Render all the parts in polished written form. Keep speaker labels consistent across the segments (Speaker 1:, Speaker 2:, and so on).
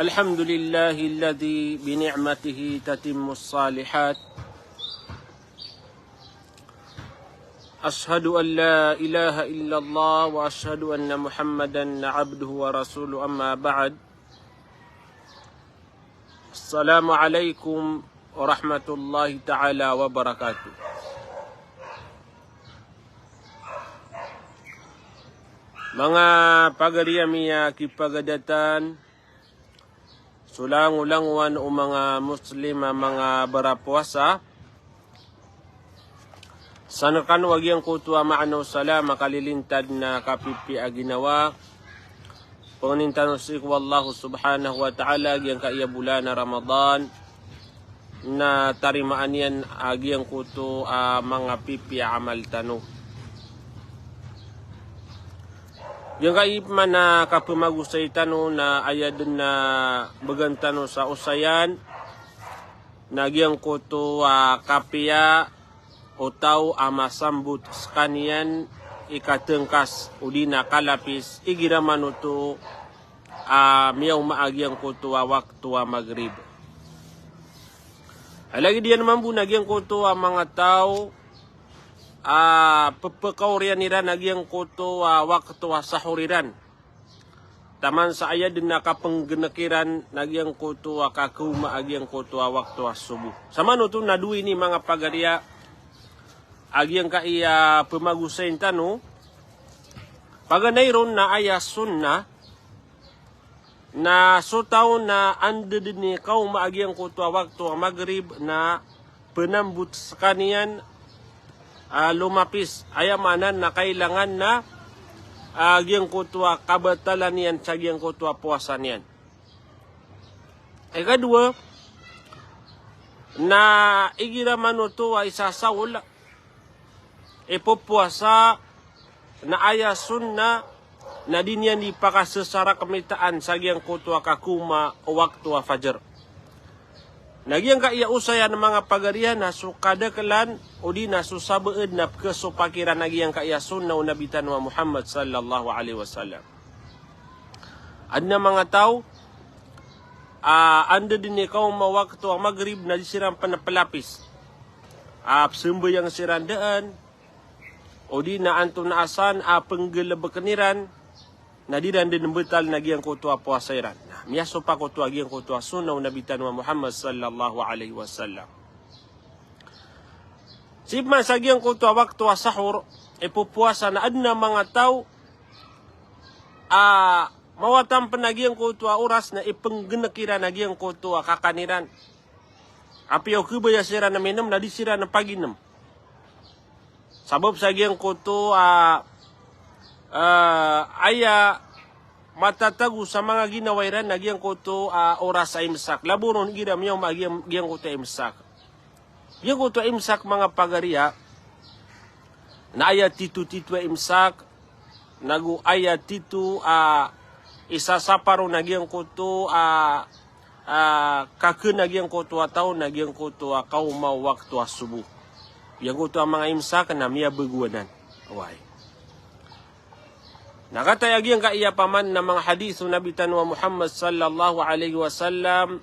Speaker 1: الحمد لله الذي بنعمته تتم الصالحات أشهد أن لا إله إلا الله وأشهد أن محمدا عبده ورسوله أما بعد السلام عليكم ورحمة الله تعالى وبركاته. Mga pagariyamiya kipagadatan sulang-ulangwan o mga Muslim mga barapuasa sanakan wagyang kutua maano sala makalilintad na kapipi aginawa panginintano siku wallahu subhanahu wa ta'ala agyang kaiya bulan na Ramadan na tarimaan yan agyang kutu mga pipi amal tano. Yung kaipman na kapumagusay tano na ayadun na bagan tano sa usayan nagyang kuto kapiya o tao masambut skanian ikatengkas udi na kalapis igiraman uto miyaw maagyang kuto waktu magrib. Alagi diyan naman po nagyang kuto mga tao pepekaurian niran nagyang kuto waktu sahuriran. Taman sa ayad na kapanggenekiran nagyang kuto kakuma agyang kuto waktu subuh. Sama no to nadui ni mga pagaria agyang kaiya pemagusain tano paganayron na aya sunna na sutaw na ande ni kauma agyang kuto waktu magrib na penambut sekanian lumapis ayamanan na kailangan na agyang kutwa kabatalan yan sa agyang kutwa puwasan yan. Ikadua na igiraman ito ay sasawul ipupuwasa na aya sunna na din yan ipakasasara kamitaan sa agyang kutwa kakuma o waktu fajar. Nagyang kaiya usaya ng mga pagarian na sukadakalan o di na susabaed na kesupakiran nagyang kaiya sunna o nabitan wa Muhammad sallallahu alaihi wasallam. Ad na mga tao anda din ikaw mawakto ang magrib na disirang panapalapis. Sumbayang sirandaan o di na anto na asan penggelabakaniran na di dan din betal nagyang kutua puasairan. Miyaso pa kutua agyang kutua sunna o nabitan wa Muhammad sallallahu alaihi wasallam. Sibman sa agyang kutua waktu sahur ipupuasa na adna mga tao mawatam panagyang kutua oras na ipenggenekira nagyang kutua kakaniran. Apiyaw kubaya sira na minum na di sira na paginam. Sabab sa agyang kutua aya matatago sa mga ginawairan nagyang kuto oras sa imsak. Laburon giram yung magyang kuto imsak. Yung kuto imsak mga pagariya na aya titu-titu imsak nagu aya titu isasaparo nagyang kuto kakun nagyang kuto ataw nagyang kuto kauma waktu subuh. Yung kuto mga imsak na miya beguanan. Away. Nakatayag yung kaiya paman na mga hadithu nabitan wa Muhammad sallallahu alaihi wasallam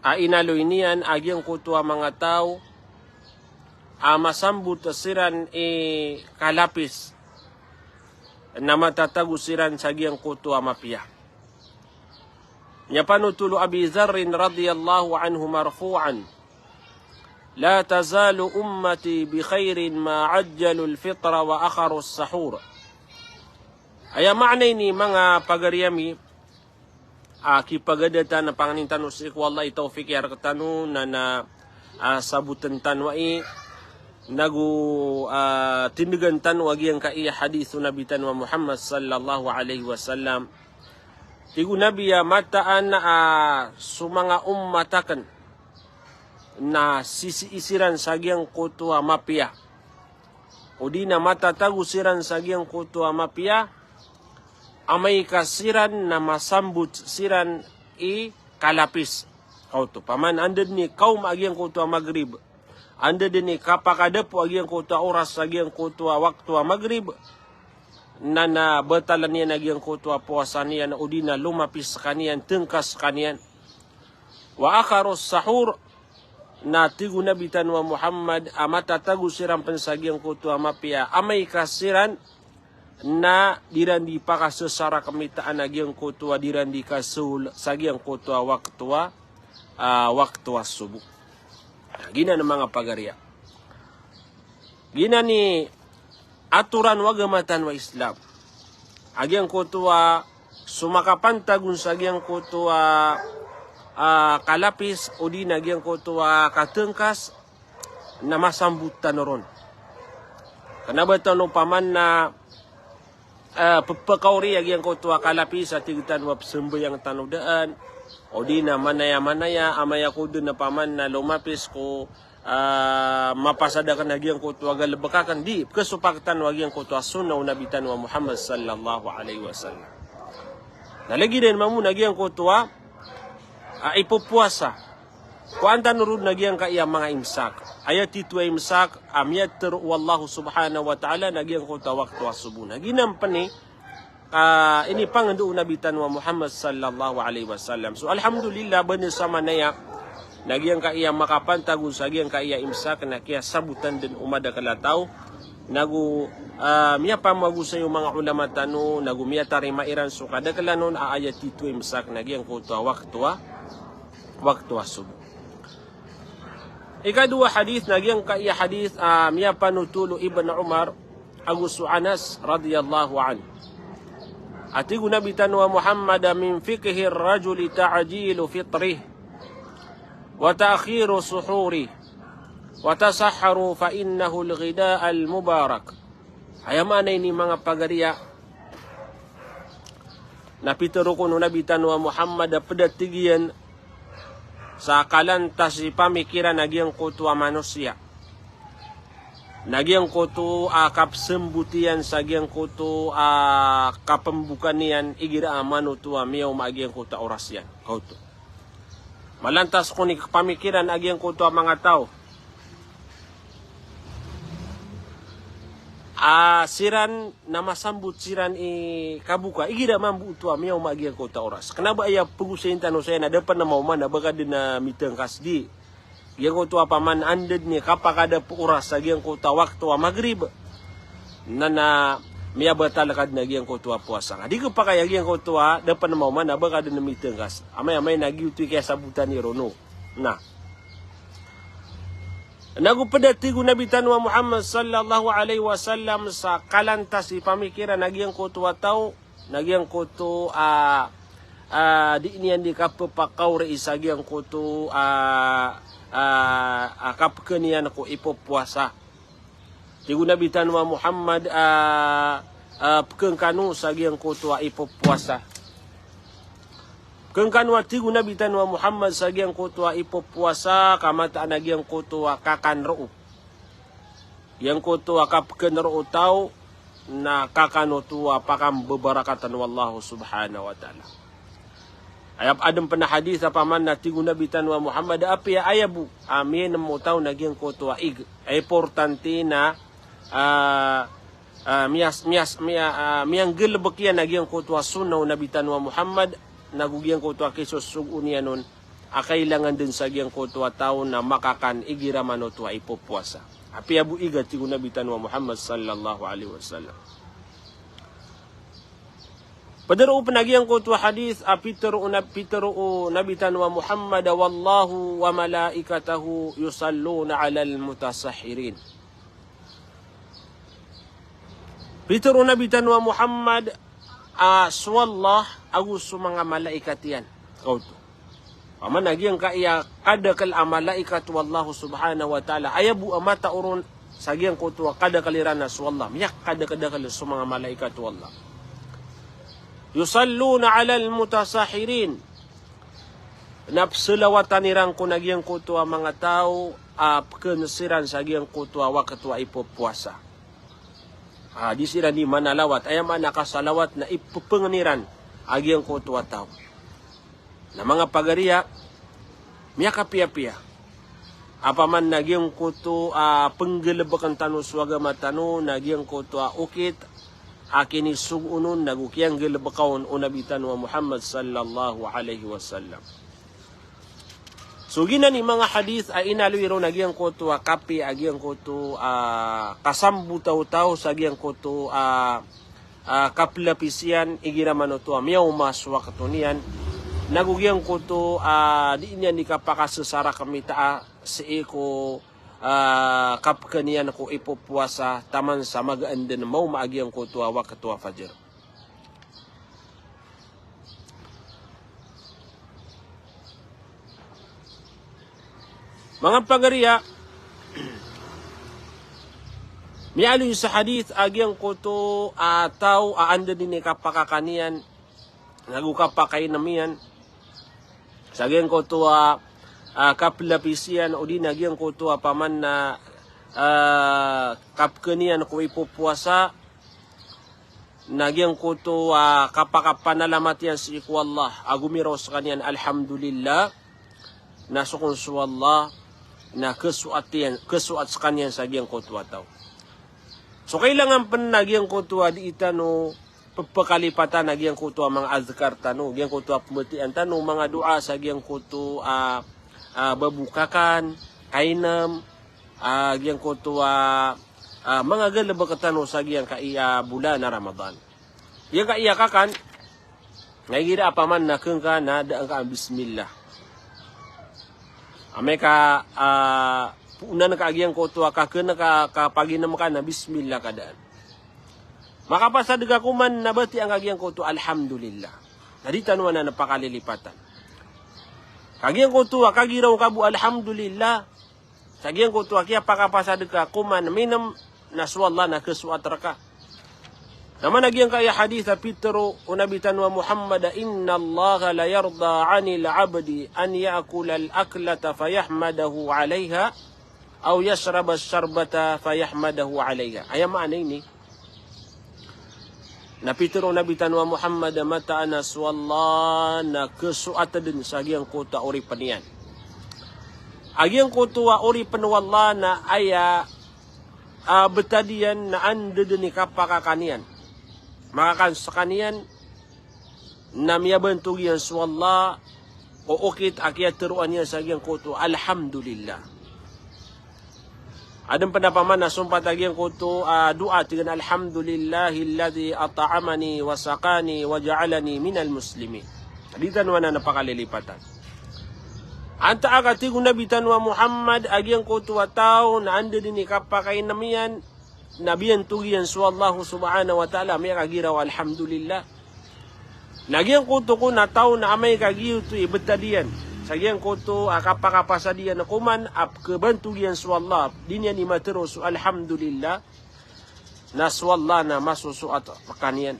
Speaker 1: inaloy niyan agyang kutua mga tao masambut siran kalapis na matatagusiran sa agyang kutua mapiya. Nya panutulo Abi Dharrin radhiyallahu anhu marfu'an la tazalu ummati bi khairin ma ajjalu al-fitra wa akharu as-sahur. Aya maanay ni mga pagariyami kipagadatan na panganintan usik wallahi tawfiq ya rakatanu na sabutan tanwai nagu tindigan tanwa agyang kaiya hadithu nabitan wa Muhammad sallallahu alaihi wasallam tigu nabiya mataan sumanga ummatakan na sisi-isiran sa agyang kutua mapiya o di na matatagusiran sa agyang kutua mapiya amay kasiran na masambut siran kalapis. Kauto paman anda ni kaum agyang kutua magrib. Anda ni kapakadapo agyang kutua oras agyang kutua waktu magrib. na batalan niya nagyang kutua puasa niya na udina lumapis kanian tengkas kanian. Wa akharos sahur na tigu Nabi tanwa Muhammad amata tagu siram pensagiang kutua mapia amai kasiran na diran di pakas sesara kemitaan nagyang kutua diran di kasul sagiang kutua waktu subuh. Nah, gina na mga pagarya. Gina ni aturan wagamatan wa Islam. Agiang kutua sumakapan tagun sagiang kutua kalapis o di nagyang kutua katengkas na masambutan ron. Kenapa tanong paman na pagpakauri agiang kutua kalapis at tigitan wa sembayang tanudaan o di na manaya amaya ko dun na paman na lumapis ko mapasadakan nagyang kutua galabakakan di kesupakatan wagyang kutua sunnah nabitan wa Muhammad sallallahu alaihi wasallam. Nalagi din mamu nagyang kutua ipupuasa. Kuanta nurud nagyang kaya mga imsak. Ayat itu imsak amyat teru wallahu subhanahu wa ta'ala nagyang kutua waktu subuh. Ginampan ni ini pangandu nabitan wa Muhammad sallallahu alaihi wasallam. So alhamdulillah bener sama naya nagyang kaya makapantagun sagyang kaya imsak na kaya sabutan din umada kalatao nagu miya pamagu sa yung mga ulama tanu nagu miya tarima iran so kada kalanon ayat itu imsak nagyang kutua waktu subuh. Ikadua hadis nagyang kaya hadis miya panutulo Ibn Umar Agus Anas radhiyallahu an. Atigu Nabi tanwa Muhammad min fiqhi ar-rajuli ta'jilu fitrih wa ta'khiru suhuri wa tasahharu fa innahu al-ghida al-mubarak. Ayamana ini mga pagariya napitero ko no Nabi tanwa Muhammad pedatigian sa kalantas si pamikiran nagyang kutua manusia. Nagyang kutu kapsembutian sagyang kutu kapembukanian igira amanu tua miyaw magyang kuta orasyan. Kauto. Malantas kung pamikiran agyang kutua mga tao. Siran na masambut siran kabuka igira mambu tua miyaw magyang kuta oras. Kenapa ayah pugusin tanu saya na dapat na maumana baka din na miteng kasdi. Yang kutua paman anded ni kapak ada puras sagyang kutua waktu maghrib. Nana miya batal kad nagyang kutua puasa. Di ko pa kaya gyang kutua dapat na maumana baka din na miteng kas. Amay nagyuti kaya sabutan ni Rono. Nah. Nagupedatigu Nabi tanwa Muhammad sallallahu alaihi wasallam sa kalantas si pamikiran nagyang kutua tao nagyang kutu di niyan di kapapakaw re isagyang kutu kapkenian ko ipopuasa. Tigu Nabi tanwa Muhammad pekengkanu sagyang kutu ipopuasa. Kengkanwa tigu Nabi tanwa Muhammad sagyang kutua ipopuasa kamata nagyang kutua kakanro. Yang kutua kapkenro tau na kakanotua pakam bebarakatan wallahu subhanahu wa ta'ala. Ayap adam pernah hadis apa man na tigu Nabi tanwa Muhammad api ayabu amin mo tau nagyang kutua importante na miyang gelbekian nagyang kutua sunnah Nabi tanwa Muhammad nagugyang kutua kisos sugunia nun kailangan din sa gyang kutua tao na makakan igira mano tua ipopuasa. Api abu iga tigu Nabi tanwa Muhammad sallallahu alaihi wasallam. Padaro panagyang kutua hadis apitero Nabi tanwa Muhammad wallahu wa malaikatahu yusalluna 'alal mutasahhirin. Pitero Nabi tanwa Muhammad swallah agus mga malaikat yan. Kauto. Paman nagyang kaya kadakal malaikat wallahu subhanahu wa ta'ala ayabu amata urun sagyang kutua kadakalirana swallah. Miyak kadakadakal sa mga malaikat wallah. Yusalluna 'alal mutasahirin. Napsulawatan nirang ko nagyang kutua mga tao kensiran sagyang kutua wakatwa ipopuasa. Di sila ni manalawat ayam nakasalawat na ipupengeniran agyang kutua tao. Na mga pagariya miya kapia-pia. Apaman nagyang kutu penggelebakan tanu swaga matanu nagyang kutua ukit akini sugunun nagukiyang gelebakaon unabitan wa Muhammad sallallahu alaihi wasallam. So gina ni mga hadith ay inaluiro nagyang ko to kapi agyang ko to kasambu taw sa agyang ko to kaplapisian igira manoto miyaw maswa katunian nagugyang ko to di niya ni kapakasasara kami taa si eko kapkanian ko ipupuasa taman sa magaan din mau maagyang ko to wakatu fajr. Mga pagariya mialo sa hadith agyang ko to tao aanda din ni kapakakanian nagukapakay namian sagyang ko to kaplapisian o di nagyang ko to paman na kapkanian ko ipupuasa nagyang ko to kapakapanalamat yan si iku Allah agumiro sa kanyan alhamdulillah nasukun su Allah na kesuat sa kanyan sagyang ko to ataw. So kailangan pan nagyang ko to di itano pagpakalipatan nagyang ko to mga azkar tano gyang ko to pemetian tano mga doa sagyang ko to babukakan, kainam, gyang ko to mga galaba katano sa gyang kaiya bulan na Ramadan. Yang kaiya kakan, ngagira apaman na keng ka na daang ka bismillah. Ame ka punan ka agyang ko to kakena ka kapaginam ka na bismillah kadaan. Makapasadga kuman na bati ang agyang ko to alhamdulillah. Dari tanuan na napakalilipatan. Kagyang ko tuwa kagiraw kabu alhamdulillah. Sagyang ko tuwa kaya pakapasad ka kuman minam naswallah na kesuat raka. Naman nagyang kaya hadith Petro unabitan wa Muhammad inna Allah la yarda 'anil 'abdi an ya'kula al-aklata fayahmadahu 'alayha aw yashraba ash-sharbata fayahmadahu 'alayha. Aya maana ini na Petro nabitan wa Muhammad mata anas wallah na kesuata din sa agyang kota ori panian. Agyang kota ori panwallah na aya betadian na ande din kapakakanian. Makakan sa kanian na miyabantu yan swallah o okit akyat teruan yan sa agyang kota alhamdulillah. Adam penapaman na sumpat agyang ko to doa dengan alhamdulillahilladzi at'amani wa saqani wa ja'alani minal muslimin. Ditan wa na napakalilipatan. Anta agati guna bitan wa Muhammad agyang ko to tao na ande din kapakay namian nabiyan tugiyan su Allah subhanahu wa ta'ala may kagiraw alhamdulillah. Nagyang ko to ko na tao na amay kagiyo to ibetadian. Sagyang ko to kapakapasadian na kuman ap kebantugian su Allah dinya ni materos alhamdulillah naswallah na masusuat makanian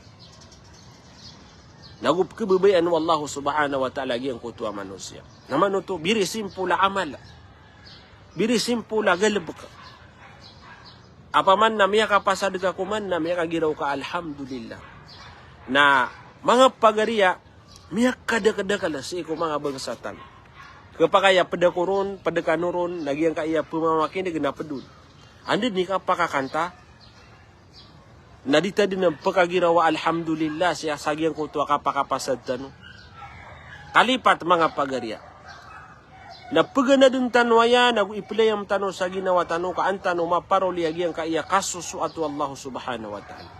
Speaker 1: nagup kebebayan wallahu subhanahu wa ta'ala gyang ko to manusia naman to biri simpula amal biri simpula galbuk apaman na miya kapasad ka kuman na miya kagiraw ka alhamdulillah na mga pagariya miya kada-kada kala sa iko mga bangsatan. Kapakaya pedakurun, pedekanurun, lagi yang kaya pemamakin dia kena pedun. Anda ni kapakakanta. Nadita din ng pagkagirawa alhamdulillah siya sagyang ko to kapakapasad tano. Kalipat mga pagariya. Na pagana din tanwaya nag-ipilay ang tano sa ginawa tano kaantano maparoli agyang kaya kasusu atu Allah subhanahu wa ta'ala.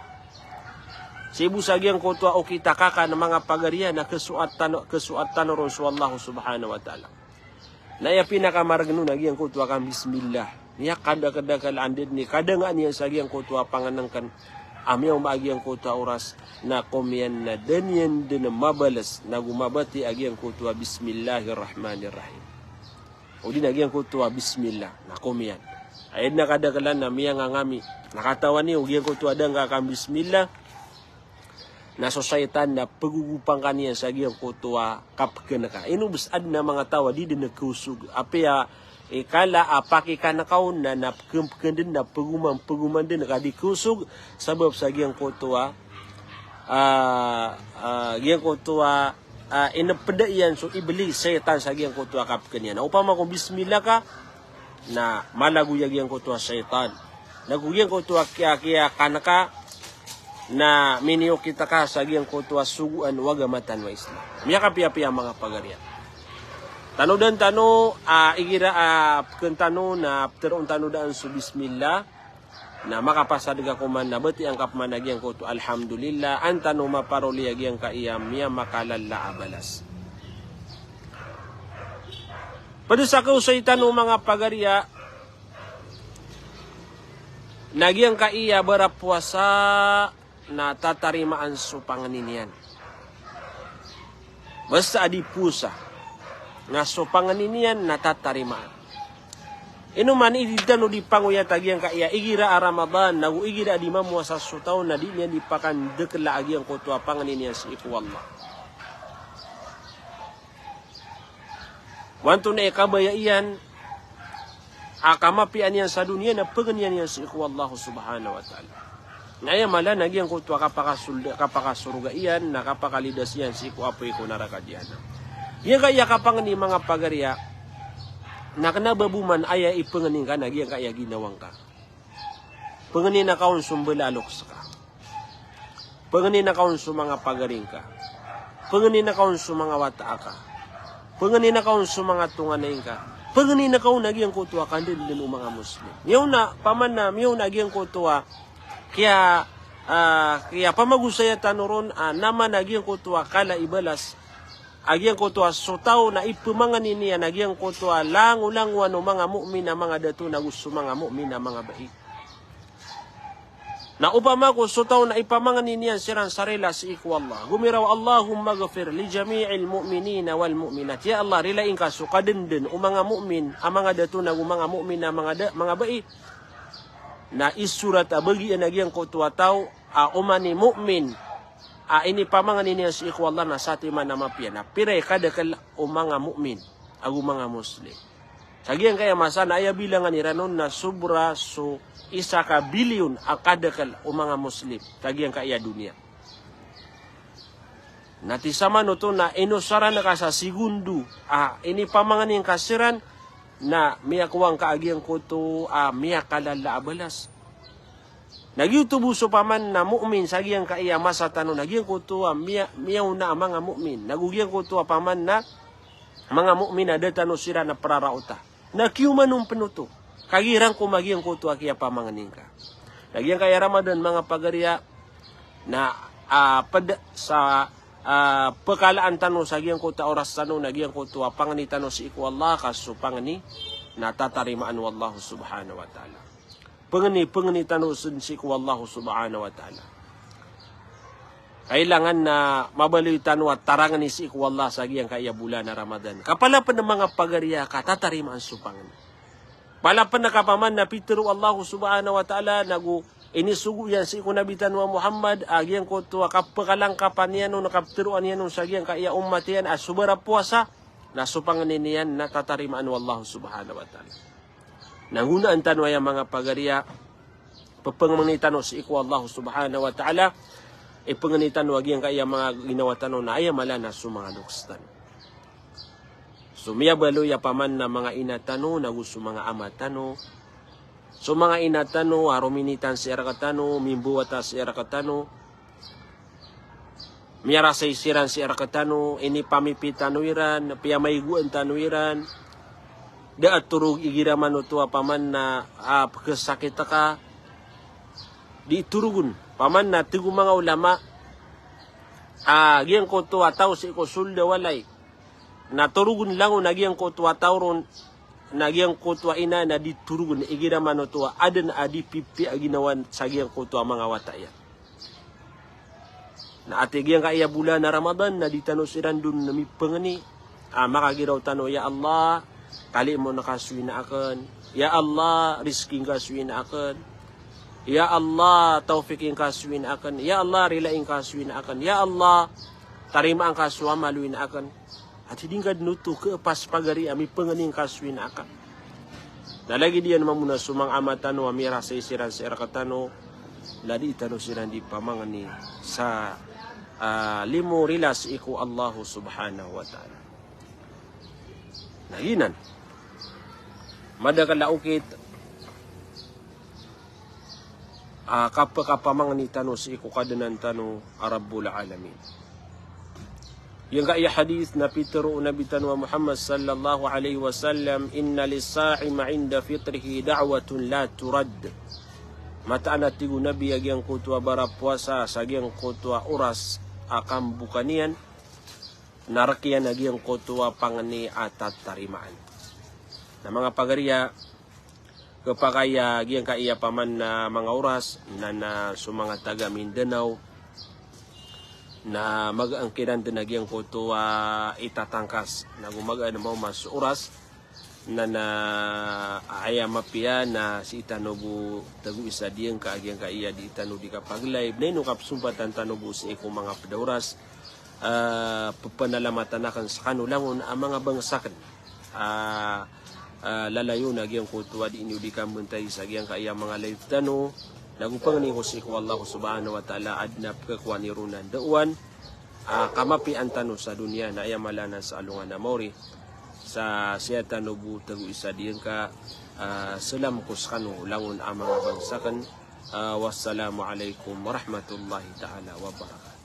Speaker 1: Sibu sagyang ko to o kita kaka ng mga pagariya na kesuat tano ron su Allah subhanahu wa ta'ala. Na ya pinakamaragno nagyang ko to kang bismillah. Niya kada-kada kalandid ni kada nga niya sagyang ko to panganangkan amyaw maagyang ko to oras na komyan na danyan din mabalas na gumabati agyang ko to bismillahirrahmanirrahim. O di nagyang ko to bismillah na komyan. Ayad na kada-kalan na miya nga ngami. Nakatawa ni ugyang ko to adang kang bismillah. Na societan na pagugupang kaniya sa giyang kutuwa kapken ka. Inubsad na mga tawa di din nagkusug. Apia ikala apaki ka na kaon na napagken din na paguman din ka di kusug sabab sa giyang kutuwa inapedaian so iblis setan sa giyang kutuwa kapken yan. Upama kung bismillah ka na malaguyag giyang kutuwa setan. Nagugiyang kutuwa kaya kanaka na minyo kita ka sa giyang kutua suguan wagamatan wa Islam. Miya kapia-pia mga pagarian. Tano dan tano igira kentano na terun tano daan su bismillah na makapasadaga kuman na beti angkap managiyang kutu alhamdulillah antano maparoli agiyang kaiyam miya makalalla abalas. Pada sa kausay tano mga pagariya nagyang kaiya barapuasa na tatarimaan su panganinian. Basta adi pusa nga su panganinian na tatarimaan. Inuman ididano di panguya tagyang kaiya igira a Ramadan nagu igira di mamuasa su taon na di niya di pakan dekla agyang kutua panganinian si iku Allah. Wanto na ikabaya iyan akamapian yan sa dunia na pengenyan yan si iku Allah subhanahu wa ta'ala. Ngaya mala nagyang kutua kapakasurga iyan na kapakalidas yan si iku apoy ko narakadyan. Yan kaya kapangani mga pagariya na kanababuman aya ipengening ka nagyang kaya ginawang ka. Pengenin na kaon sumbelalok ka. Pengenin na kaon su mga pagaring ka. Pengenin na kaon su mga wata ka. Pengenin na kaon su mga tunganayin ka. Pengenin na kaon nagyang kutua kandil din mga Muslim. Miyaw na paman na miyaw nagyang kutua kaya pamagusaya tanuron naman nagyang kutua kala ibalas agyang kutua sutaw na ipumangan niya nagyang kutua lang-ulang wano mga mu'min na mga datu na gusto mga mu'min na mga baik. Na upama ko sutaw na ipamangan niya siran sarila si iku Allah. Gumiraw Allahumma ghafir li jami'il mu'minina wal mu'minat. Ya Allah rilain ka sukadenden o mga mu'min ang mga datu na mga mu'min na mga baik. Na isurat bagi nagyang kutua taw umani mu'min ini pamangan niya si iku Allah na sati man na mapia na piray kada kal mga mu'min agu mga Muslim. Sagiang kaya masana aya bilangan ni ranon na subra so isa ka bilyon akada kal mga Muslim sagiang kaya dunia. Nati sama no to na inusara na ka sa segundo ini pamangan yung kasiran na miyakuwang kaagiang kuto miyakalala abalas. Nagyutubuso paman na mu'min sagiang kaiya masa tano nagyang kuto miyaw na mga mu'min. Nagugyang kuto paman na mga mu'min na datano sira na pararauta. Nakyumanong penuto. Kagirang kumagyang kuto akiya pamanganin ka. Nagyang kaya Ramadan mga pagariya na sa pekalaan tano sagiang kuto oras tano nagyang kuto pangani tano si iku Allah kaso pangani na tatarimaan wallahu subhanahu wa ta'ala. Pengani tano si iku Allah subhanahu wa ta'ala. Kailangan na mabaloy tano at tarangan ni si iku Allah sagiang kaya bulan na Ramadan. Kapalapan ng mga pagariya ka tatarimaan su pangani. Palapan na kapaman na pitero Allah subhanahu wa ta'ala nagu inisugo yan si kunabitan wa Muhammad agyang ko tuwa kapakalang kapanian no nakaptiruan yan no sagyang kaya umat yan asubara puasa nasupanganin yan natatarimaan wallahu subhanahu wa ta'ala. Nangunaan tanwa yung mga pagariya papanganitan no si iku Allah subhanahu wa ta'ala ipanganitan no agyang kaya mga ginawa tanong na ayamala na sumangalukstan. Sumiya baloya paman na mga inatano na gusto mga amatano. So mga inatano aruminitan si erakatano mimbuwata si erakatano. Miyara sa isiran si erakatano ini pamipitanuiran piyamayguan tanuiran. Daat turug igiraman utua paman na kesakit ka. Di turugun paman na tigu mga ulama giyang ko tuwa tao si ikusulda walay. Naturugun lang nagyang kutwa tauron nagyang kutwa ina na diturugun igira manotua adan adi pipi aginawan sagyang kutwa mga wataya. Na atigyan kaya bulan na Ramadan na ditano siran dun na mipengani makagiraw tano ya Allah kali mo nakasuin na akan ya Allah rizking kasuin na akan ya Allah taufikin kasuin na akan ya Allah rilain kasuin na akan ya Allah tarima ang kaswa maluin na akan. At hindi ka nuto ke pas pagari ami pengening kaswin akan. Nalagi dia namuna sumang amatano amira sa isiran sa erakatano ladi itano siran di pamangani sa limo rilas iku Allahu subhanahu wa ta'ala. Naginan. Madakalaukit kapamang ni tanu si iku kadanan tanu Rabbul Alamin. Yang kaya hadis na pitero Nabi tanu Muhammad sallallahu alaihi wasallam, inna lis-sa'im 'inda fitrihi da'watun la turad. Mata anak tigu Nabi yang kutua bara puasa sagiang kutua uras akan bukanian narakian yang kutua pangani atat tarimaan. Na mga pagariya kapakaya yang kaya paman na mga oras na sumanga taga Mindanao na mag-angkiran din nagyang koto itatangkas na gumaga na mo mas oras na aya mapia na si Itanobu tagu isa diyang kaagyan kaya di Itano di kapag-live na inukap sumpatan Tanobu sa ikong mga pedauras pagpanalamatan na kan sa kanulangon ang mga bangsakan lalayo na gyang kutuwa di inyo di kamuntay sa gyang kaya mga live tano nagupang ni Jose ko Allah subhanahu wa ta'ala adnap kakwa ni Runan Dauan kamapi ang tano sa dunia na ayamalanan sa alungan na mori sa siya tanobu tagu isa diyan ka salam kuskano langon ang mga bangsakan wassalamu alaikum warahmatullahi ta'ala wabarakatuh.